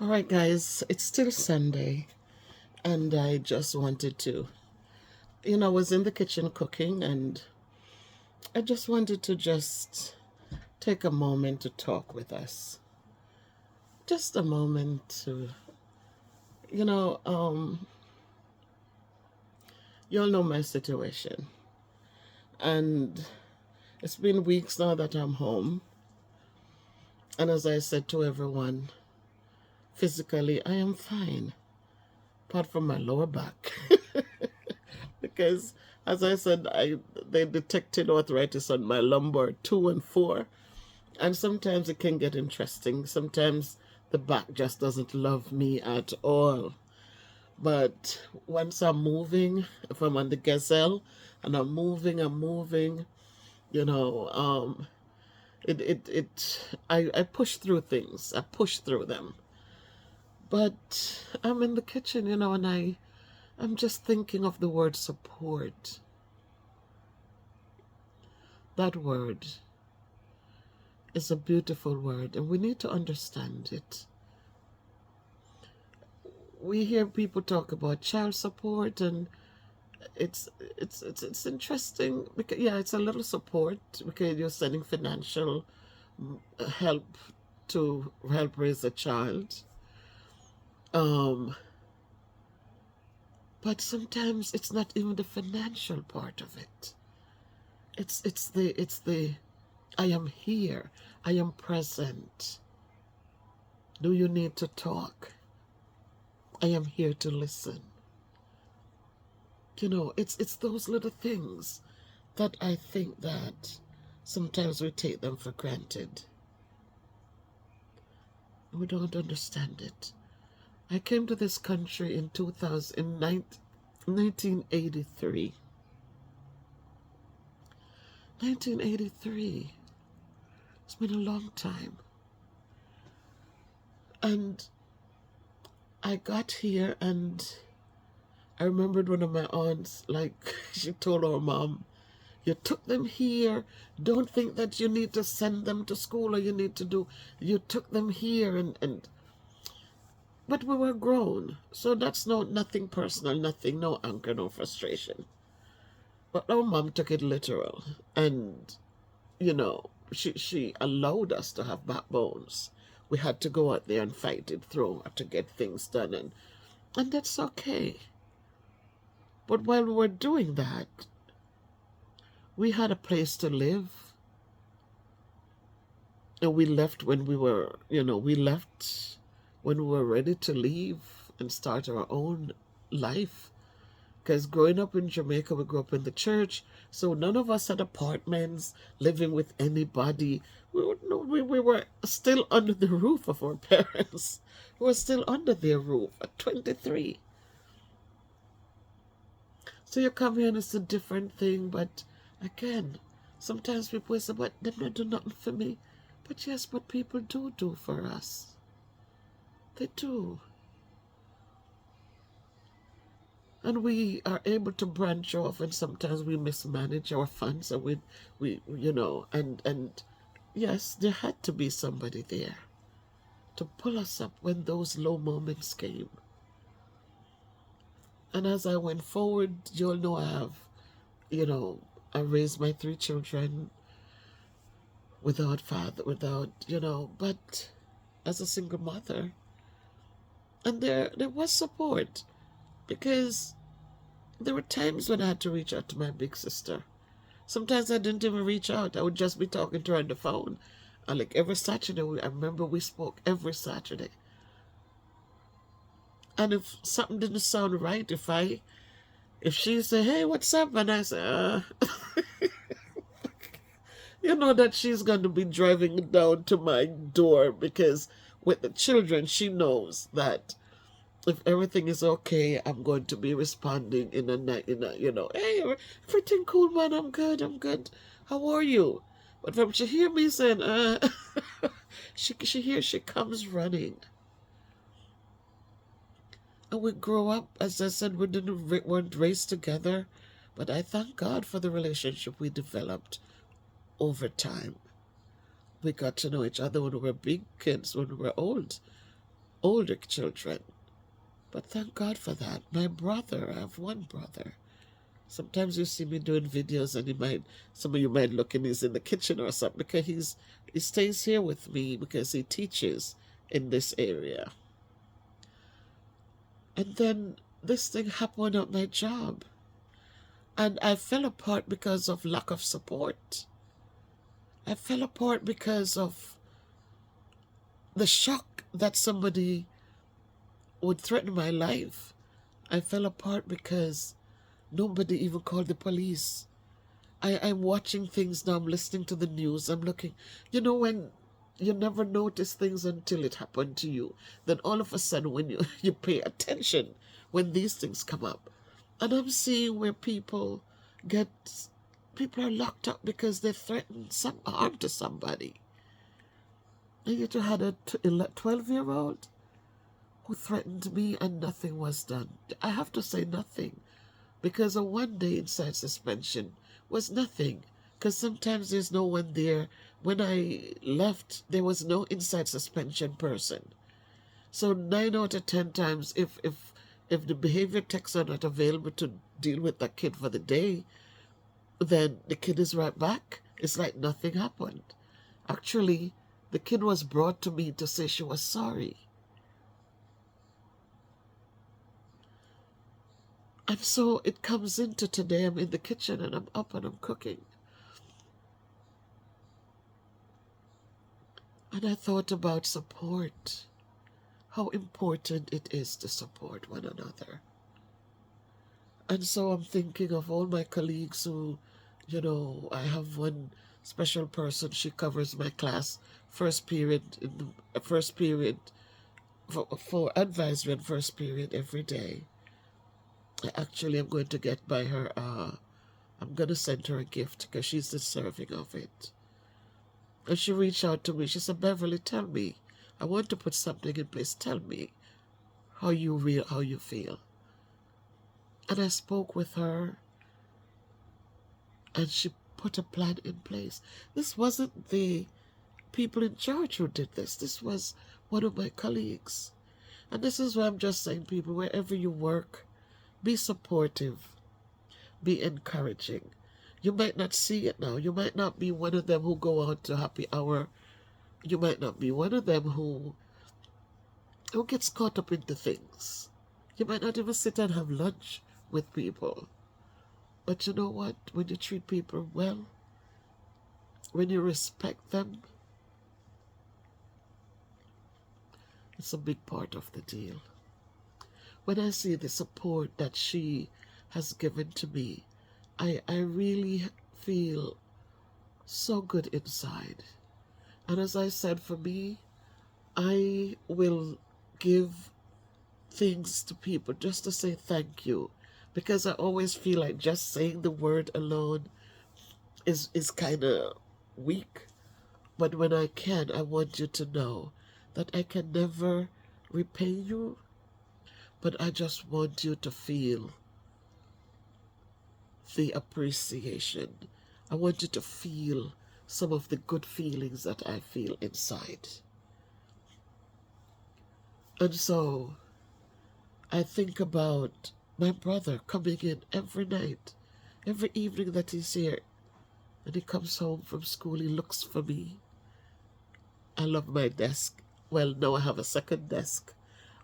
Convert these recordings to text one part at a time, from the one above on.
All right, guys, it's still Sunday, and I just wanted to, I was in the kitchen cooking, and I just wanted to just take a moment to talk with us. Just a moment to, you know, um, you all know my situation, and it's been weeks now that I'm home, and as I said to everyone, physically I am fine, apart from my lower back. Because as I said, they detected arthritis on my lumbar 2 and 4, and sometimes it can get interesting. Sometimes the back just doesn't love me at all. But once I'm moving, if I'm on the gazelle and I'm moving, you know, I push through things. I push through them. But I'm in the kitchen, and I'm just thinking of the word support. That word is a beautiful word, and we need to understand it. We hear people talk about child support, and it's interesting because it's a little support because you're sending financial help to help raise a child. But sometimes it's not even the financial part of it. It's the I am here. I am present. Do you need to talk? I am here to listen. It's those little things that I think that sometimes we take them for granted. We don't understand it. I came to this country in 1983. 1983. It's been a long time. And I got here, and I remembered one of my aunts, she told her mom, you took them here. Don't think that you need to send them to school or you took them here but we were grown. So that's nothing personal, no anger, no frustration. But our mom took it literal. And, she allowed us to have backbones. We had to go out there and fight it through to get things done. And that's okay. But while we were doing that, we had a place to live. And we left when we were ready to leave and start our own life. Because growing up in Jamaica, we grew up in the church, so none of us had apartments, living with anybody. We were still under the roof of our parents. We were still under their roof at 23. So you come here and it's a different thing, but again, sometimes people say, but they don't do nothing for me. But yes, but people do for us. They do. And we are able to branch off, and sometimes we mismanage our funds, and and yes, there had to be somebody there to pull us up when those low moments came. And as I went forward, you'll know I raised my 3 children without father, but as a single mother. And there was support, because there were times when I had to reach out to my big sister. Sometimes I didn't even reach out. I would just be talking to her on the phone. And like every Saturday, I remember we spoke every Saturday. And if something didn't sound right, if she said, hey, what's up? And I say, you know that she's going to be driving down to my door, because with the children, she knows that if everything is okay, I'm going to be responding hey, everything cool, man, I'm good. How are you? But when she hear me saying, she comes running. And we grow up, as I said, weren't raised together, but I thank God for the relationship we developed over time. We got to know each other when we were big kids, when we were old. older children. But thank God for that. My brother, I have one brother. Sometimes you see me doing videos and some of you might look and he's in the kitchen or something because he stays here with me because he teaches in this area. And then this thing happened at my job. And I fell apart because of lack of support. I fell apart because of the shock that somebody would threaten my life. I fell apart because nobody even called the police. I'm watching things now, I'm listening to the news, I'm looking. You know, when you never notice things until it happened to you, then all of a sudden when you pay attention when these things come up. And I'm seeing where people are locked up because they threatened some harm to somebody. And yet you had a 12-year-old who threatened me and nothing was done. I have to say nothing, because a 1 day inside suspension was nothing, because sometimes there's no one there. When I left, there was no inside suspension person. So 9 out of 10 times, if the behavior techs are not available to deal with that kid for the day, then the kid is right back. It's like nothing happened. Actually, the kid was brought to me to say she was sorry. And so it comes into today, I'm in the kitchen and I'm up and I'm cooking. And I thought about support, how important it is to support one another. And so I'm thinking of all my colleagues who, I have one special person, she covers my class, first period for advisory and first period every day. Actually, I'm going to get by her, I'm going to send her a gift because she's deserving of it. And she reached out to me. She said, Beverly, tell me. I want to put something in place. Tell me how you feel. And I spoke with her, and she put a plan in place. This wasn't the people in charge who did this. This was one of my colleagues. And this is why I'm just saying, people, wherever you work, be supportive, be encouraging. You might not see it now. You might not be one of them who go out to happy hour. You might not be one of them who gets caught up into things. You might not even sit and have lunch with people. But you know what? When you treat people well, when you respect them, it's a big part of the deal. When I see the support that she has given to me, I really feel so good inside. And as I said, for me, I will give things to people just to say thank you, because I always feel like just saying the word alone is kind of weak. But when I can, I want you to know that I can never repay you, but I just want you to feel the appreciation. I want you to feel some of the good feelings that I feel inside. And so I think about my brother coming in every night, every evening that he's here. And he comes home from school, he looks for me. I love my desk. Well, now I have a second desk.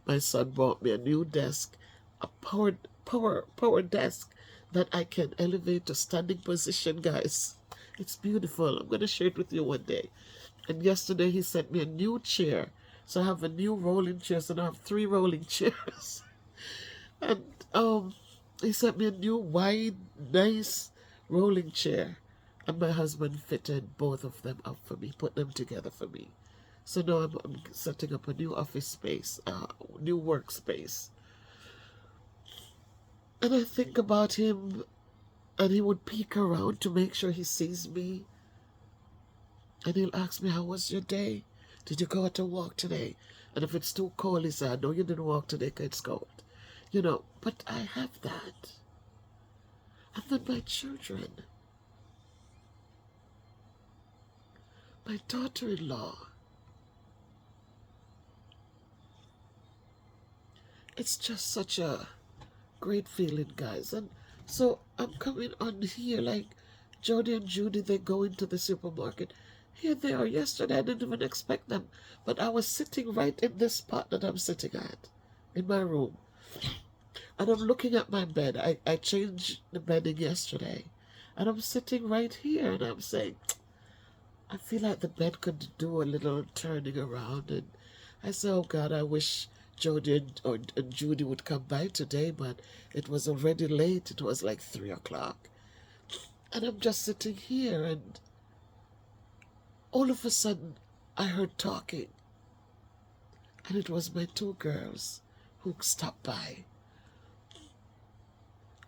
My son bought me a new desk, a power desk that I can elevate to standing position, guys. It's beautiful. I'm going to share it with you one day. And yesterday he sent me a new chair. So I have a new rolling chair. So now I have 3 rolling chairs. And he sent me a new wide, nice rolling chair. And my husband fitted both of them up for me, put them together for me. So now I'm setting up a new office space, new workspace. And I think about him, and he would peek around to make sure he sees me. And he'll ask me, how was your day? Did you go out to walk today? And if it's too cold, he said, no, you didn't walk today because it's cold. But I have that. And then my children. My daughter-in-law. It's just such a great feeling, guys. And so I'm coming on here like Jody and Judy, they go into the supermarket. Here they are. Yesterday I didn't even expect them, but I was sitting right in this spot that I'm sitting at in my room. And I'm looking at my bed. I changed the bedding yesterday. And I'm sitting right here and I'm saying, I feel like the bed could do a little turning around. And I said, oh God, I wish Jody and Judy would come by today, but it was already late. It was like 3 o'clock. And I'm just sitting here, and all of a sudden I heard talking. And it was my two girls who stopped by.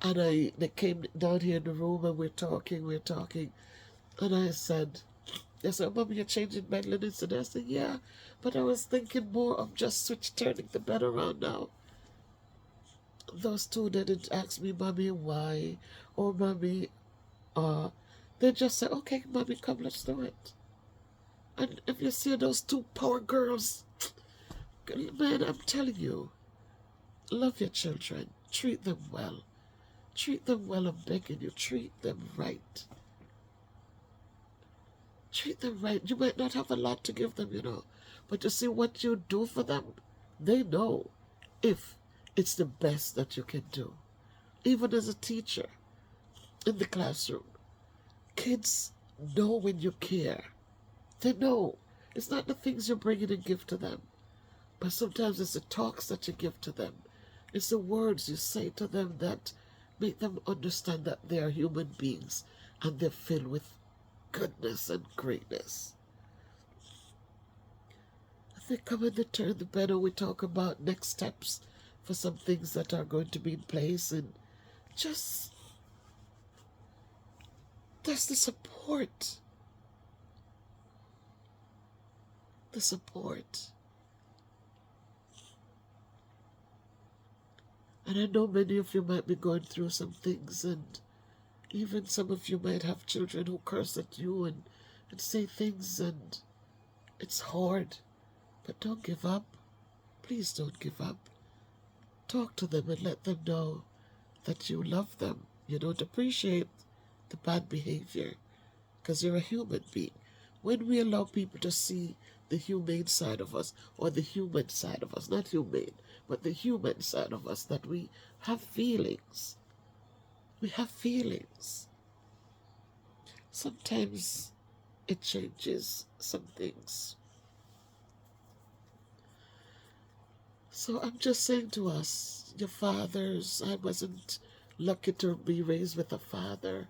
And they came down here in the room and we're talking. And I said, Mommy, you're changing bed linens today? I said, yeah, but I was thinking more of just turning the bed around now. Those two didn't ask me, Mommy, why? Or Mommy, they just said, okay, Mommy, come, let's do it. And if you see those two poor girls, man, I'm telling you, love your children. Treat them well. Treat them well, I'm begging you. Treat them right. Treat them right. You might not have a lot to give them, but you see what you do for them, they know if it's the best that you can do. Even as a teacher in the classroom, kids know when you care. They know. It's not the things you bring in and give to them, but sometimes it's the talks that you give to them. It's the words you say to them that make them understand that they are human beings and they're filled with goodness and greatness. I think coming to turn the better, we talk about next steps for some things that are going to be in place, and just there's the support. The support. And I know many of you might be going through some things, and even some of you might have children who curse at you and say things, and it's hard. But don't give up. Please don't give up. Talk to them and let them know that you love them. You don't appreciate the bad behavior because you're a human being. When we allow people to see the humane side of us, or the human side of us, not humane, but the human side of us, that we have feelings. We have feelings. Sometimes it changes some things. So I'm just saying to us, your fathers, I wasn't lucky to be raised with a father.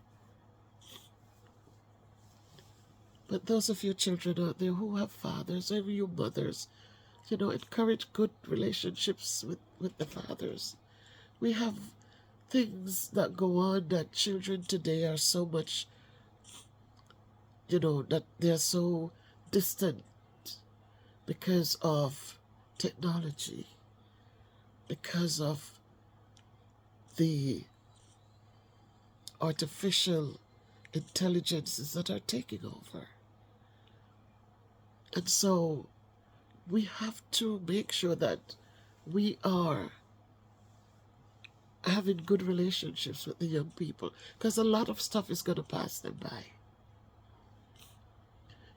But those of you children out there who have fathers, or you mothers, encourage good relationships with the fathers. We have things that go on that children today are so much, that they're so distant because of technology, because of the artificial intelligences that are taking over. And so we have to make sure that we are having good relationships with the young people, because a lot of stuff is going to pass them by.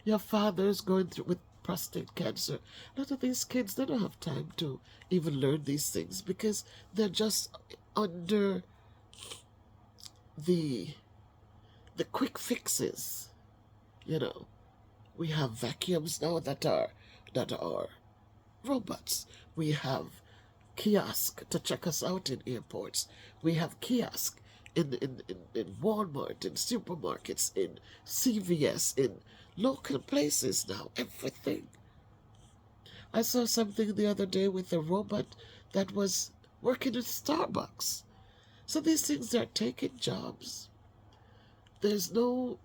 Your father's going through with prostate cancer. A lot of these kids, they don't have time to even learn these things because they're just under the quick fixes. We have vacuums now that are robots. We have kiosks to check us out in airports. We have kiosks in Walmart, in supermarkets, in CVS, in local places now. Everything. I saw something the other day with a robot that was working at Starbucks. So these things are taking jobs. There's no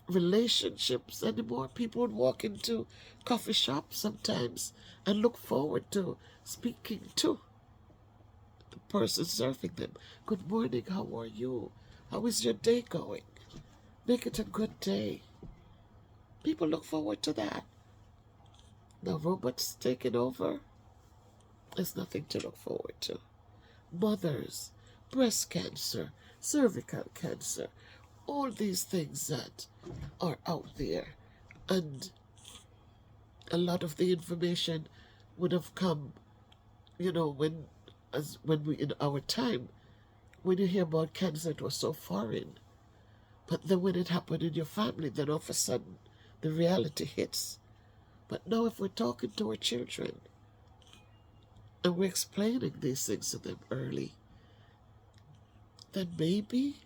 relationships anymore. People would walk into coffee shops sometimes and look forward to speaking to the person serving them. Good morning, how are you? How is your day going? Make it a good day. People look forward to that. Now robots taking over. It's nothing to look forward to. Mothers, breast cancer, cervical cancer, all these things that are out there. And a lot of the information would have come, when we, in our time, when you hear about cancer, it was so foreign. But then when it happened in your family, then all of a sudden the reality hits. But now if we're talking to our children and we're explaining these things to them early, then maybe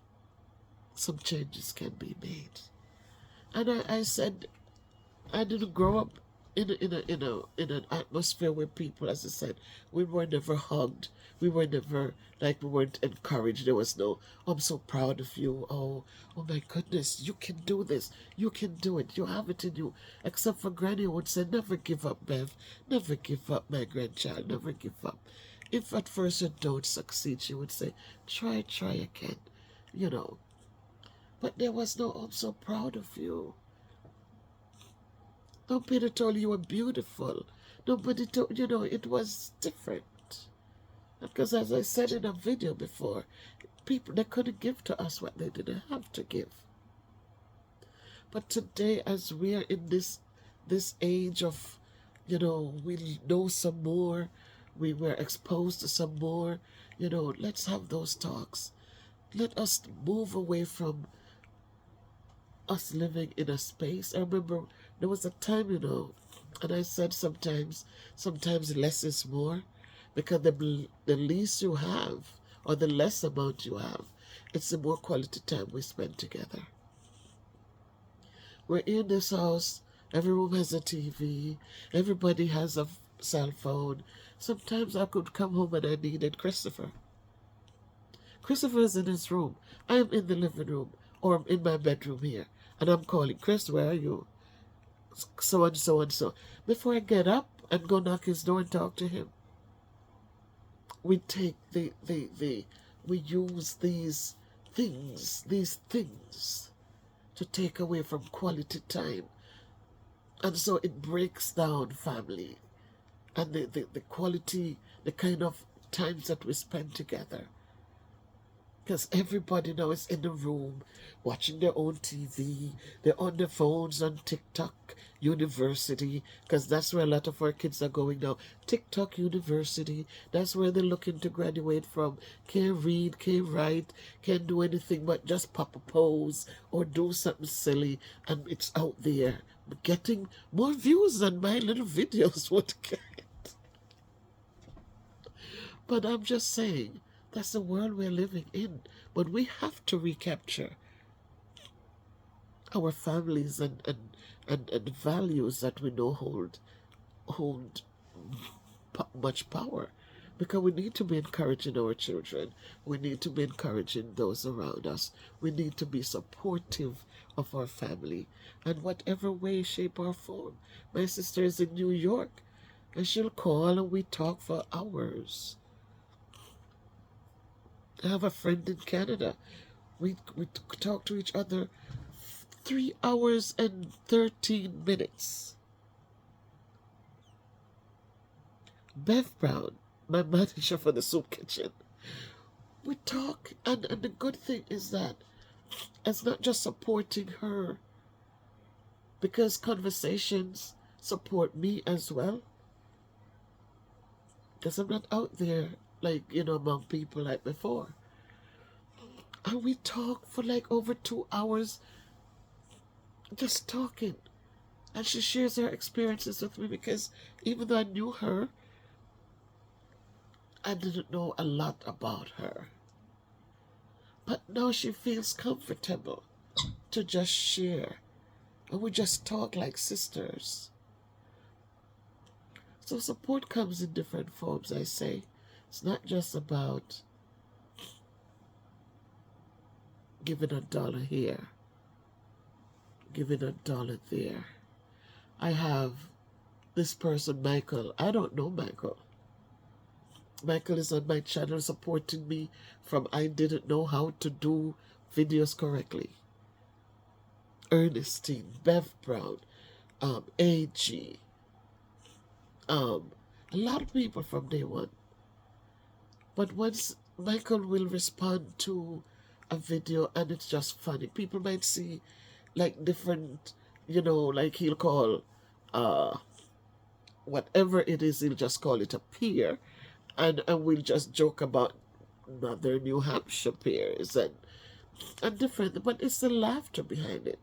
some changes can be made. And I said, I didn't grow up in an atmosphere where people, as I said, we were never hugged. We were never, like, we weren't encouraged. There was no, oh, I'm so proud of you. Oh my goodness, you can do this. You can do it. You have it in you. Except for Granny who would say, never give up, Bev. Never give up, my grandchild. Never give up. If at first you don't succeed, she would say, try again. You know. But there was no, I'm so proud of you. Nobody told you were beautiful. Nobody told, it was different. Because as I said in a video before, people, they couldn't give to us what they didn't have to give. But today, as we are in this age of, we know some more, we were exposed to some more, let's have those talks. Let us move away from us living in a space. I remember there was a time, and I said sometimes less is more, because the least you have, or the less amount you have, it's the more quality time we spend together. We're in this house, every room has a TV, everybody has a cell phone. Sometimes I could come home and I needed Christopher. Christopher is in his room. I am in the living room, or I'm in my bedroom here, and I'm calling, Chris, where are you? So and so and so. Before I get up and go knock his door and talk to him, we take we use these things to take away from quality time. And so it breaks down family and the quality, the kind of times that we spend together. Because everybody now is in the room watching their own TV. They're on their phones, on TikTok University, because that's where a lot of our kids are going now. TikTok University, that's where they're looking to graduate from. Can't read, can't write, can't do anything but just pop a pose or do something silly, and it's out there getting more views than my little videos would get. But I'm just saying, that's the world we're living in. But we have to recapture our families and values that we know hold much power. Because we need to be encouraging our children. We need to be encouraging those around us. We need to be supportive of our family in whatever way, shape, or form. My sister is in New York, and she'll call and we talk for hours. I have a friend in Canada. We talk to each other 3 hours and 13 minutes. Bev Brown, my manager for the soup kitchen, we talk, and the good thing is that it's not just supporting her, because conversations support me as well. Because I'm not out there among people like before. And we talk for over 2 hours, just talking. And she shares her experiences with me, because even though I knew her, I didn't know a lot about her. But now she feels comfortable to just share. And we just talk like sisters. So support comes in different forms, I say. It's not just about giving $1 here, giving $1 there. I have this person, Michael. I don't know Michael. Michael is on my channel supporting me from I didn't know how to do videos correctly. Ernestine, Bev Brown, AG, A lot of people from day one. But once Michael will respond to a video and it's just funny, people might see like different, like he'll call whatever it is, he'll just call it a peer, and we'll just joke about other New Hampshire peers and different, but it's the laughter behind it.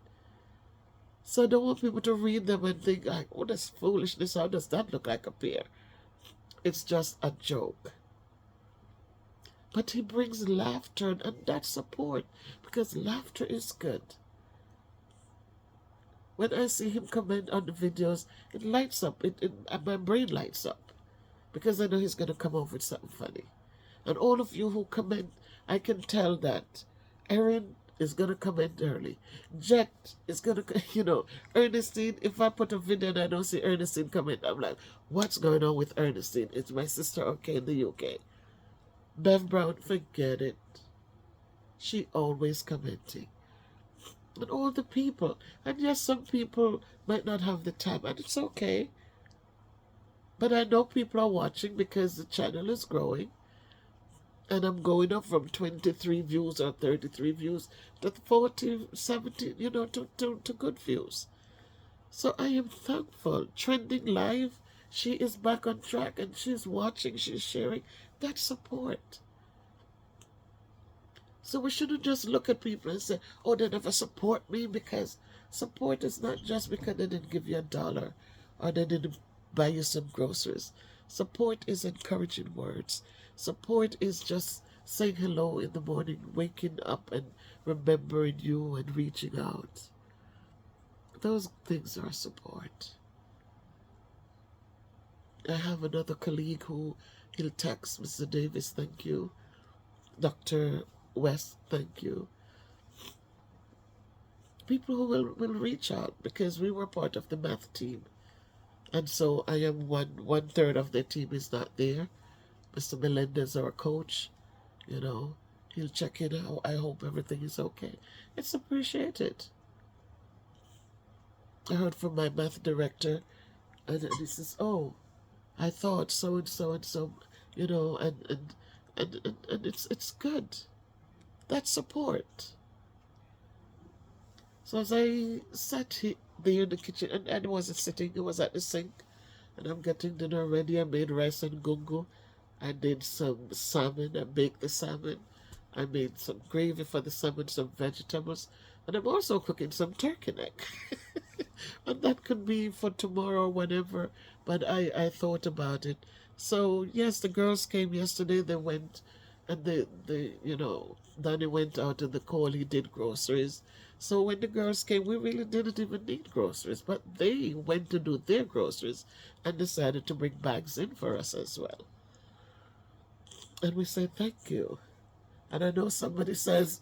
So I don't want people to read them and think like, oh, that's foolishness. How does that look like a peer? It's just a joke. But he brings laughter and that support, because laughter is good. When I see him comment on the videos, it lights up. My brain lights up, because I know he's going to come up with something funny. And all of you who comment, I can tell that Erin is going to comment early. Jet is going to, Ernestine, if I put a video and I don't see Ernestine comment, I'm like, what's going on with Ernestine? It's my sister, okay, in the UK. Bev Brown, forget it. She always commenting. And all the people. And yes, some people might not have the time, and it's okay. But I know people are watching because the channel is growing. And I'm going up from 23 views or 33 views to 40, 70, to good views. So I am thankful. Trending Live, she is back on track and she's watching, she's sharing. That's support. So we shouldn't just look at people and say, oh, they never support me, because support is not just because they didn't give you $1 or they didn't buy you some groceries. Support is encouraging words. Support is just saying hello in the morning, waking up and remembering you and reaching out. Those things are support. I have another colleague who he'll text, Mr. Davis, thank you. Dr. West, thank you. People who will reach out, because we were part of the math team. And so I am one third of the team is not there. Mr. Melendez, our coach, he'll check in how I hope everything is okay. It's appreciated. I heard from my math director, and he says, oh, I thought so and so and so, and it's good. That's support. So as I sat there in the kitchen, and I wasn't sitting, I was at the sink, and I'm getting dinner ready. I made rice and gungo. I did some salmon. I baked the salmon. I made some gravy for the salmon, some vegetables, and I'm also cooking some turkey neck. And that could be for tomorrow or whatever, but I thought about it. So yes, the girls came yesterday. They went, and Danny went out in the cold. He did groceries. So when the girls came, we really didn't even need groceries, but they went to do their groceries and decided to bring bags in for us as well. And we say thank you. And I know somebody says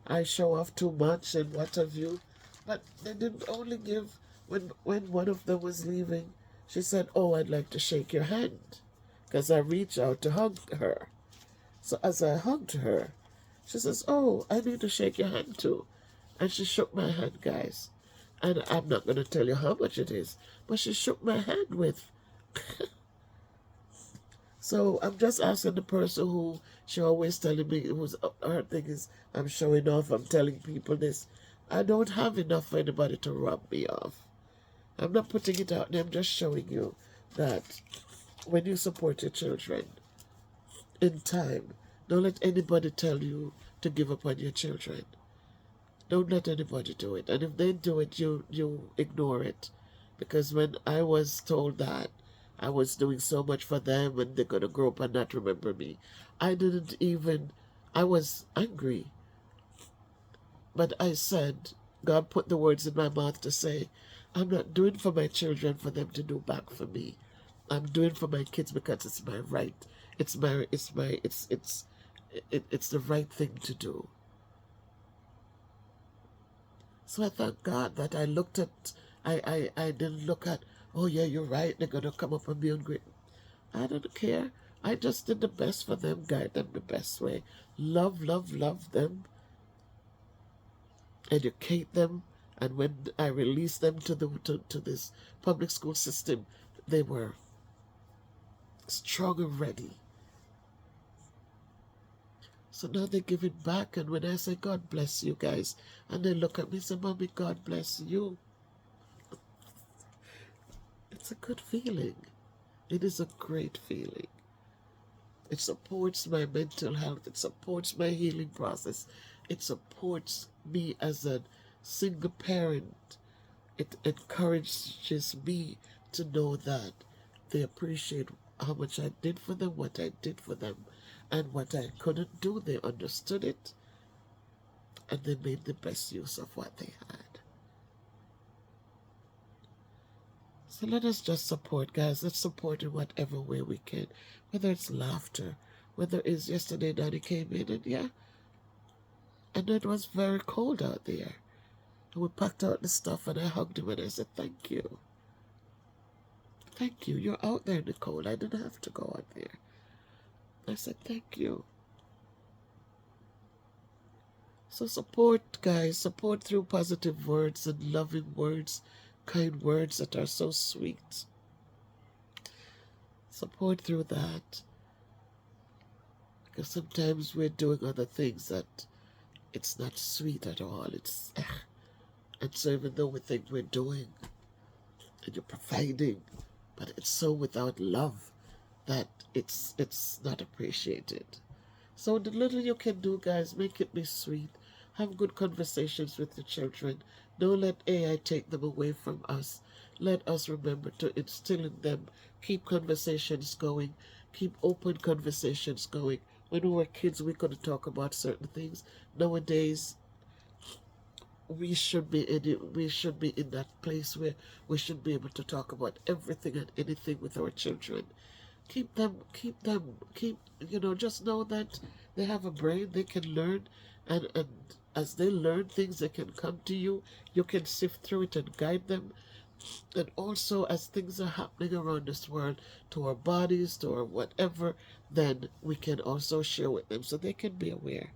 I show off too much and what have you, but they didn't only give. When one of them was leaving, she said, oh, I'd like to shake your hand, because I reached out to hug her. So as I hugged her, she says, oh, I need to shake your hand too. And she shook my hand, guys. And I'm not going to tell you how much it is, but she shook my hand with. So I'm just asking the person who she always telling me, her thing is, I'm showing off, I'm telling people this. I don't have enough for anybody to rub me off. I'm not putting it out there, I'm just showing you that when you support your children in time, don't let anybody tell you to give up on your children. Don't let anybody do it. And if they do it, you ignore it. Because when I was told that I was doing so much for them and they're going to grow up and not remember me, I was angry. But I said, God put the words in my mouth to say, I'm not doing for my children for them to do back for me. I'm doing for my kids because it's my right. It's the right thing to do. So I thank God that I didn't look at, oh yeah, you're right, they're going to come up and be ungrateful. I don't care. I just did the best for them, guide them the best way. Love them. Educate them. And when I released them to this public school system, they were strong and ready. So now they give it back, and when I say, God bless you guys, and they look at me and say, Mommy, God bless you. It's a good feeling. It is a great feeling. It supports my mental health. It supports my healing process. It supports me as a single parent. It encourages me to know that they appreciate how much I did for them, what I did for them, and what I couldn't do. They understood it, and they made the best use of what they had. So let us just support, guys. Let's support in whatever way we can. Whether it's laughter, whether it's yesterday Daddy came in and it was very cold out there. And we packed out the stuff and I hugged him and I said, thank you. Thank you. You're out there in the cold. I didn't have to go out there. I said, thank you. So support, guys. Support through positive words and loving words, kind words that are so sweet. Support through that. Because sometimes we're doing other things that it's not sweet at all. It's and so even though we think we're doing and you're providing, but it's so without love that it's not appreciated. So the little you can do, guys, make it be sweet. Have good conversations with the children. Don't let AI take them away from us. Let us remember to instill in them. Keep conversations going. Keep open conversations going. When we were kids, we couldn't talk about certain things. Nowadays, we should be in it. We should be in that place where we should be able to talk about everything and anything with our children. Keep them, just know that they have a brain, they can learn, and as they learn things, they can come to you. You can sift through it and guide them. And also, as things are happening around this world, to our bodies, to our whatever, then we can also share with them so they can be aware.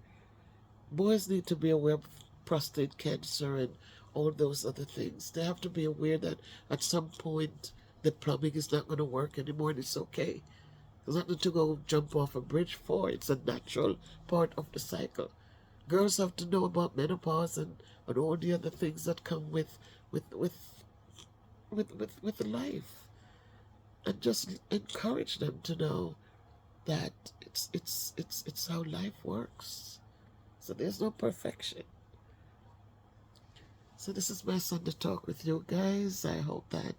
Boys need to be aware of prostate cancer and all those other things. They have to be aware that at some point the plumbing is not going to work anymore and it's okay. There's nothing to go jump off a bridge for. It's a natural part of the cycle. Girls have to know about menopause and all the other things that come with life. And just encourage them to know that it's how life works. So there's no perfection. So this is my Sunday talk with you guys. I hope that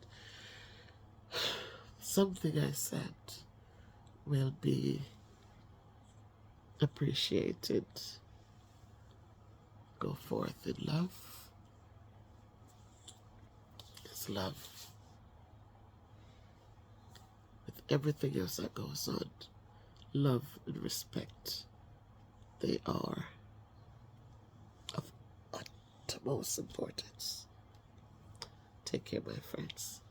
something I said will be appreciated. Go forth in love. It's love. With everything else that goes on, love and respect, they are of utmost importance. Take care, my friends.